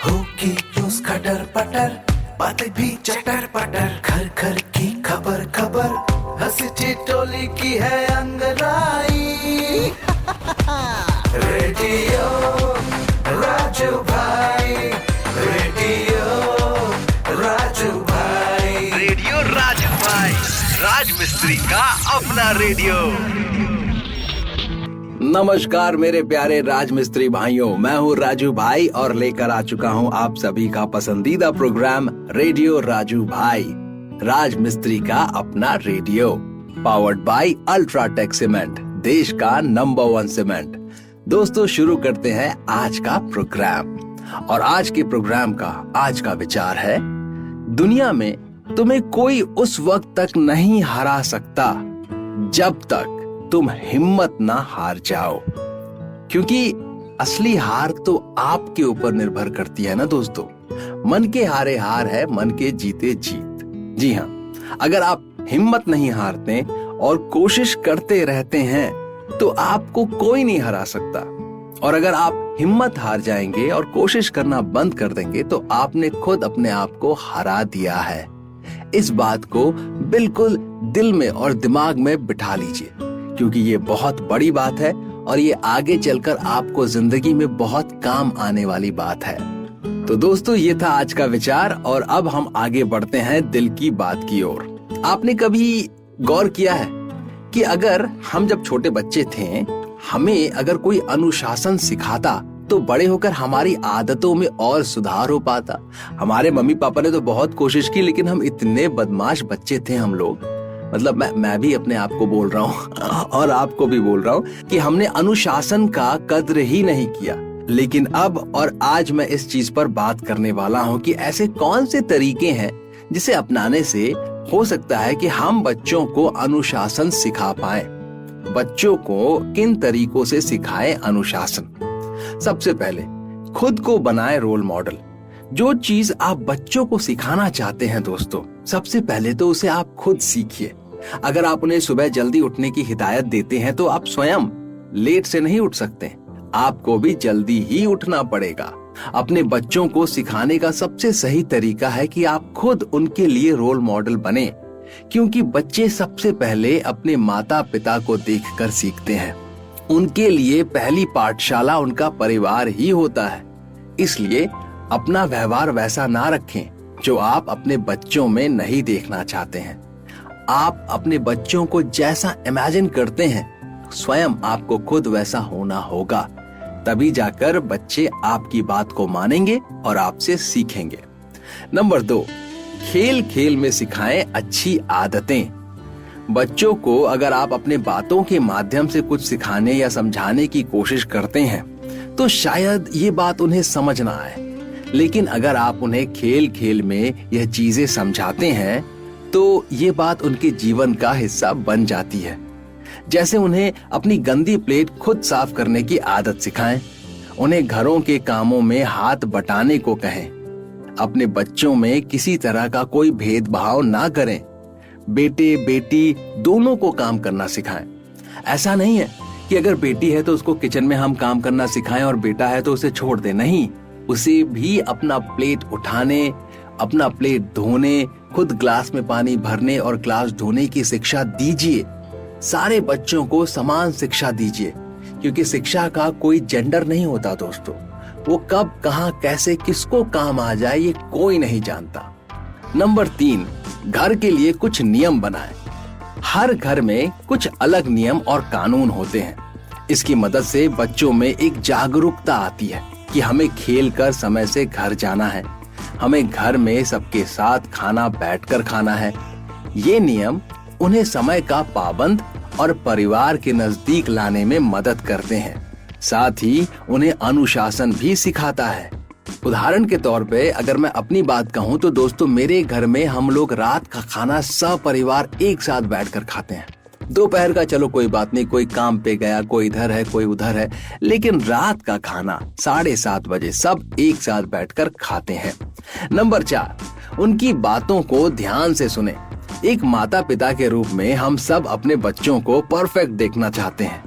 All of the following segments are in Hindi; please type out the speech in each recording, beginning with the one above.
होगी रोज खटर पटर, बातें भी चटर पटर, घर घर की खबर खबर, हंसी ठिठोली की है अंगड़ाई। रेडियो राजू भाई, रेडियो राजू भाई, रेडियो राजू भाई, राज मिस्त्री का अपना रेडियो। नमस्कार मेरे प्यारे राजमिस्त्री भाइयों, मैं हूँ राजू भाई और लेकर आ चुका हूँ आप सभी का पसंदीदा प्रोग्राम रेडियो राजू भाई, राजमिस्त्री का अपना radio, powered by UltraTech cement, देश का नंबर 1 सीमेंट। दोस्तों शुरू करते हैं आज का प्रोग्राम और आज के प्रोग्राम का आज का विचार है, दुनिया में तुम्हें कोई उस वक्त तक नहीं हरा सकता जब तक तुम हिम्मत ना हार जाओ, क्योंकि असली हार तो आपके ऊपर निर्भर करती है ना दोस्तों। मन के हारे हार है, मन के जीते जीत। जी हाँ, अगर आप हिम्मत नहीं हारते और कोशिश करते रहते हैं तो आपको कोई नहीं हरा सकता, और अगर आप हिम्मत हार जाएंगे और कोशिश करना बंद कर देंगे तो आपने खुद अपने आप को हरा दिया है। इस बात को बिल्कुल दिल में और दिमाग में बिठा लीजिए, क्योंकि ये बहुत बड़ी बात है और ये आगे चलकर आपको जिंदगी में बहुत काम आने वाली बात है। तो दोस्तों ये था आज का विचार और अब हम आगे बढ़ते हैं दिल की बात की ओर। आपने कभी गौर किया है कि अगर हम जब छोटे बच्चे थे, हमें अगर कोई अनुशासन सिखाता तो बड़े होकर हमारी आदतों में और सुधार हो पाता। हमारे मम्मी पापा ने तो बहुत कोशिश की, लेकिन हम इतने बदमाश बच्चे थे हम लोग, मतलब मैं भी अपने आप को बोल रहा हूँ और आपको भी बोल रहा हूँ कि हमने अनुशासन का कद्र ही नहीं किया। लेकिन अब और आज मैं इस चीज पर बात करने वाला हूँ कि ऐसे कौन से तरीके हैं जिसे अपनाने से हो सकता है कि हम बच्चों को अनुशासन सिखा पाए। बच्चों को किन तरीकों से सिखाएं अनुशासन? सबसे पहले खुद को बनाए रोल मॉडल। जो चीज आप बच्चों को सिखाना चाहते हैं दोस्तों, सबसे पहले तो उसे आप खुद सीखिए। अगर आप उन्हें सुबह जल्दी उठने की हिदायत देते हैं तो आप स्वयं लेट से नहीं उठ सकते, आपको भी जल्दी ही उठना पड़ेगा। अपने बच्चों को सिखाने का सबसे सही तरीका है कि आप खुद उनके लिए रोल मॉडल बने, क्योंकि बच्चे सबसे पहले अपने माता पिता को देखकर सीखते हैं। उनके लिए पहली पाठशाला उनका परिवार ही होता है। इसलिए अपना व्यवहार वैसा ना रखें जो आप अपने बच्चों में नहीं देखना चाहते हैं। आप अपने बच्चों को जैसा इमेजिन करते हैं, स्वयं आपको खुद वैसा होना होगा, तभी जाकर बच्चे आपकी बात को मानेंगे और आपसे सीखेंगे। नंबर 2, खेल खेल में सिखाएं अच्छी आदतें। बच्चों को अगर आप अपने बातों के माध्यम से कुछ सिखाने या समझाने की कोशिश करते हैं तो शायद ये बात उन्हें समझ ना आए, लेकिन अगर आप उन्हें खेल खेल में यह चीजें समझाते हैं तो ये बात उनके जीवन का हिस्सा बन जाती है। जैसे उन्हें अपनी गंदी प्लेट खुद साफ करने की आदत सिखाएं, उन्हें घरों के कामों में हाथ बटाने को कहें। अपने बच्चों में किसी तरह का कोई भेदभाव ना करें, बेटे बेटी दोनों को काम करना सिखाएं। ऐसा नहीं है कि अगर बेटी है तो उसको किचन में हम काम करना सिखाएं और बेटा है तो उसे छोड़ दें, नहीं, उसे भी अपना प्लेट उठाने, अपना प्लेट धोने, खुद ग्लास में पानी भरने और ग्लास धोने की शिक्षा दीजिए। सारे बच्चों को समान शिक्षा दीजिए, क्योंकि शिक्षा का कोई जेंडर नहीं होता दोस्तों। वो कब कहां कैसे किसको काम आ जाए ये कोई नहीं जानता। नंबर 3, घर के लिए कुछ नियम बनाएं। हर घर में कुछ अलग नियम और कानून होते हैं। इसकी मदद से बच्चों में एक जागरूकता आती है कि हमें खेल कर समय से घर जाना है, हमें घर में सबके साथ खाना बैठकर खाना है। ये नियम उन्हें समय का पाबंद और परिवार के नजदीक लाने में मदद करते हैं। साथ ही उन्हें अनुशासन भी सिखाता है। उदाहरण के तौर पे अगर मैं अपनी बात कहूँ तो दोस्तों, मेरे घर में हम लोग रात का खाना सपरिवार एक साथ बैठकर खाते हैं। दोपहर का चलो कोई बात नहीं, कोई काम पे गया, कोई इधर है कोई उधर है, लेकिन रात का खाना 7:30 बजे सब एक साथ बैठकर खाते हैं। नंबर 4, उनकी बातों को ध्यान से सुने। एक माता पिता के रूप में हम सब अपने बच्चों को परफेक्ट देखना चाहते हैं।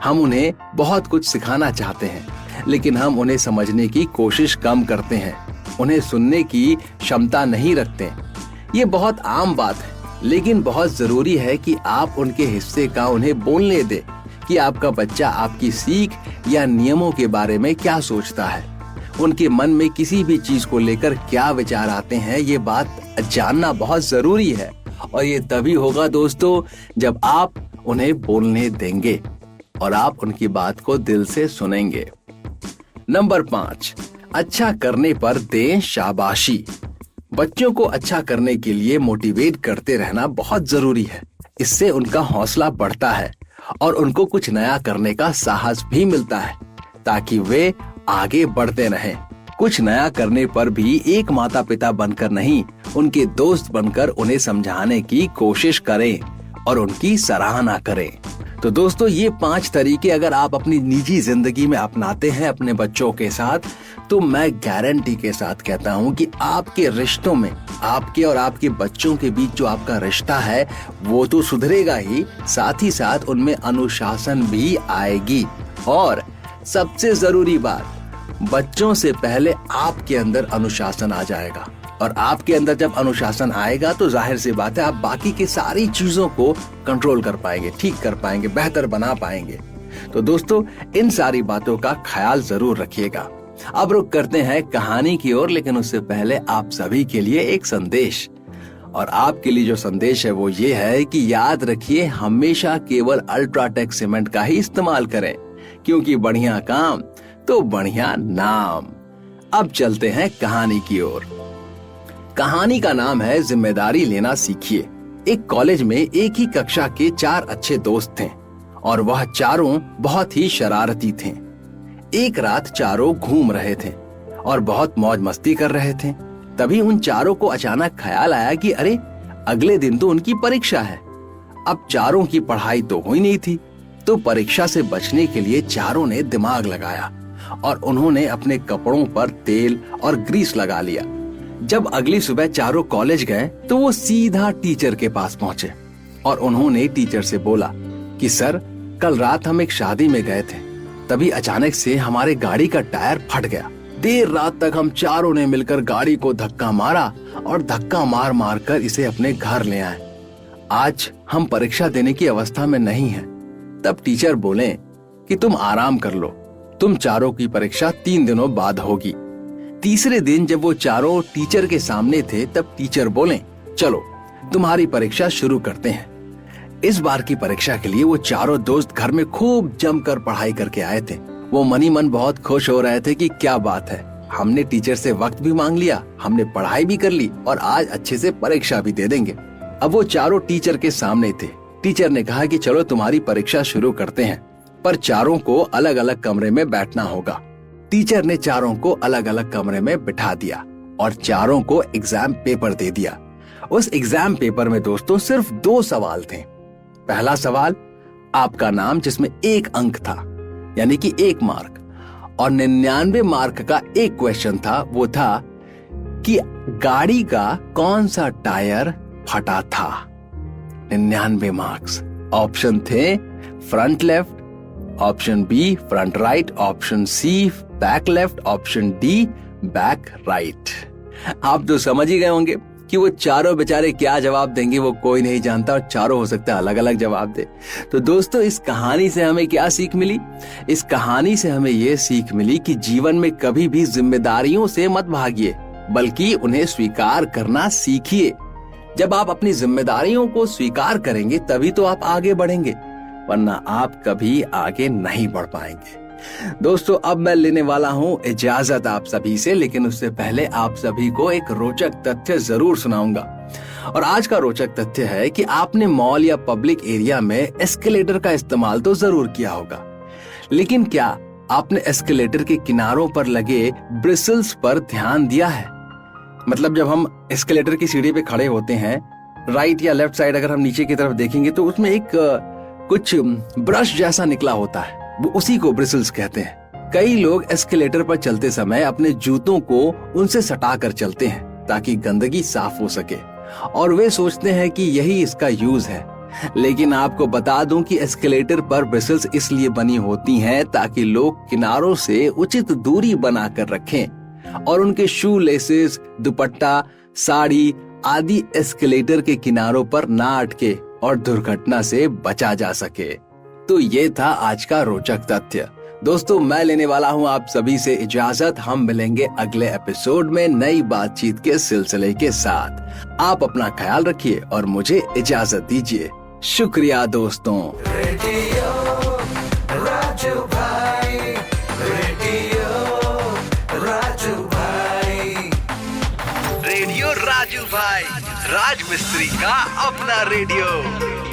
हम उन्हें बहुत कुछ सिखाना चाहते हैं, लेकिन हम उन्हें समझने की कोशिश कम करते हैं, उन्हें सुनने की क्षमता नहीं रखते। ये बहुत आम बात है, लेकिन बहुत जरूरी है कि आप उनके हिस्से का उन्हें बोलने दें कि आपका बच्चा आपकी सीख या नियमों के बारे में क्या सोचता है, उनके मन में किसी भी चीज को लेकर क्या विचार आते हैं। ये बात जानना बहुत जरूरी है, और ये तभी होगा दोस्तों जब आप उन्हें बोलने देंगे और आप उनकी बात को दिल से सुनेंगे। नंबर 5, अच्छा करने पर दें शाबाशी। बच्चों को अच्छा करने के लिए मोटिवेट करते रहना बहुत जरूरी है। इससे उनका हौसला बढ़ता है और उनको कुछ नया करने का साहस भी मिलता है, ताकि वे आगे बढ़ते रहें। कुछ नया करने पर भी एक माता पिता बनकर नहीं, उनके दोस्त बनकर उन्हें समझाने की कोशिश करें और उनकी सराहना करें। तो दोस्तों, ये 5 तरीके अगर आप अपनी निजी जिंदगी में अपनाते हैं अपने बच्चों के साथ, तो मैं गारंटी के साथ कहता हूं कि आपके रिश्तों में, आपके और आपके बच्चों के बीच जो आपका रिश्ता है वो तो सुधरेगा ही, साथ ही साथ उनमें अनुशासन भी आएगी। और सबसे जरूरी बात, बच्चों से पहले आपके अंदर अनुशासन आ जाएगा, और आपके अंदर जब अनुशासन आएगा तो जाहिर सी बात है आप बाकी की सारी चीजों को कंट्रोल कर पाएंगे, ठीक कर पाएंगे, बेहतर बना पाएंगे। तो दोस्तों, इन सारी बातों का ख्याल जरूर रखिएगा। अब रुक करते हैं कहानी की ओर, लेकिन उससे पहले आप सभी के लिए एक संदेश। और आपके लिए जो संदेश है वो ये है कि याद रखिए, हमेशा केवल अल्ट्राटेक सीमेंट का ही इस्तेमाल करें, क्योंकि बढ़िया काम तो बढ़िया नाम। अब चलते हैं कहानी की ओर। कहानी का नाम है जिम्मेदारी लेना सीखिए। एक कॉलेज में एक ही कक्षा के 4 अच्छे दोस्त थे और वह चारों बहुत ही शरारती थे। एक रात चारों घूम रहे थे और बहुत मौज मस्ती कर रहे थे। तभी उन चारों को अचानक ख्याल आया कि अरे, अगले दिन तो उनकी परीक्षा है। अब चारों की पढ़ाई तो हुई नहीं थी, तो परीक्षा से बचने के लिए चारों ने दिमाग लगाया और उन्होंने अपने कपड़ों पर तेल और ग्रीस लगा लिया। जब अगली सुबह चारों कॉलेज गए तो वो सीधा टीचर के पास पहुंचे और उन्होंने टीचर से बोला कि सर, कल रात हम एक शादी में गए थे, तभी अचानक से हमारे गाड़ी का टायर फट गया। देर रात तक हम चारों ने मिलकर गाड़ी को धक्का मारा और धक्का मार मार कर इसे अपने घर ले आए। आज हम परीक्षा देने की अवस्था में नहीं हैं। तब टीचर बोले कि तुम आराम कर लो, तुम चारों की परीक्षा 3 दिनों बाद होगी। तीसरे दिन जब वो चारों टीचर के सामने थे, तब टीचर बोले, चलो तुम्हारी परीक्षा शुरू करते हैं। इस बार की परीक्षा के लिए वो चारों दोस्त घर में खूब जमकर पढ़ाई करके आए थे। वो मनी मन बहुत खुश हो रहे थे कि क्या बात है, हमने टीचर से वक्त भी मांग लिया, हमने पढ़ाई भी कर ली और आज अच्छे से परीक्षा भी दे देंगे। अब वो चारों टीचर के सामने थे। टीचर ने कहा कि चलो तुम्हारी परीक्षा शुरू करते हैं, पर चारों को अलग अलग कमरे में बैठना होगा। टीचर ने चारों को अलग अलग कमरे में बिठा दिया और चारों को एग्जाम पेपर दे दिया। उस एग्जाम पेपर में दोस्तों सिर्फ 2 सवाल थे। पहला सवाल आपका नाम, जिसमें 1 अंक था, यानी कि 1 मार्क, और 99 मार्क का एक क्वेश्चन था। वो था कि गाड़ी का कौन सा टायर फटा था। 99 मार्क्स। ऑप्शन थे front left, option B front right, option C back left, option D back right. आप तो समझ ही गए होंगे कि वो चारों बेचारे क्या जवाब देंगे, वो कोई नहीं जानता, और चारों हो सकता है अलग अलग जवाब दे। तो दोस्तों, इस कहानी से हमें क्या सीख मिली? इस कहानी से हमें ये सीख मिली कि जीवन में कभी भी जिम्मेदारियों से मत भागिए, बल्कि उन्हें स्वीकार करना सीखिए। जब आप अपनी जिम्मेदारियों को स्वीकार करेंगे तभी तो आप आगे बढ़ेंगे, वरना आप कभी आगे नहीं बढ़ पाएंगे। दोस्तों, अब मैं लेने वाला हूं इजाजत आप सभी से, लेकिन उससे पहले आप सभी को एक रोचक तथ्य जरूर सुनाऊंगा। और आज का रोचक तथ्य है कि आपने मॉल या पब्लिक एरिया में एस्केलेटर का इस्तेमाल तो जरूर किया होगा, लेकिन क्या आपने एस्केलेटर के किनारों पर लगे ब्रिसल्स पर ध्यान दिया है? मतलब जब हम एस्केलेटर की सीढ़ी पे खड़े होते हैं, राइट या लेफ्ट साइड अगर हम नीचे की तरफ देखेंगे तो उसमें एक कुछ ब्रश जैसा निकला होता है, वो उसी को ब्रिसल्स कहते हैं। कई लोग एस्केलेटर पर चलते समय अपने जूतों को उनसे सटा कर चलते हैं ताकि गंदगी साफ हो सके, और वे सोचते हैं कि यही इसका यूज है। लेकिन आपको बता दूं कि एस्केलेटर पर ब्रिसल्स इसलिए बनी होती हैं ताकि लोग किनारों से उचित दूरी बनाकर रखें और उनके शू लेसेस, दुपट्टा, साड़ी आदि एस्केलेटर के किनारों पर ना अटके और दुर्घटना से बचा जा सके। तो ये था आज का रोचक तथ्य। दोस्तों, मैं लेने वाला हूं आप सभी से इजाजत। हम मिलेंगे अगले एपिसोड में नई बातचीत के सिलसिले के साथ। आप अपना ख्याल रखिए और मुझे इजाजत दीजिए। शुक्रिया दोस्तों। रेडियो राजू भाई, रेडियो राजू भाई, रेडियो राजू भाई, राज मिस्त्री का अपना radio.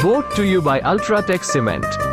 Brought to you by Ultratech Cement.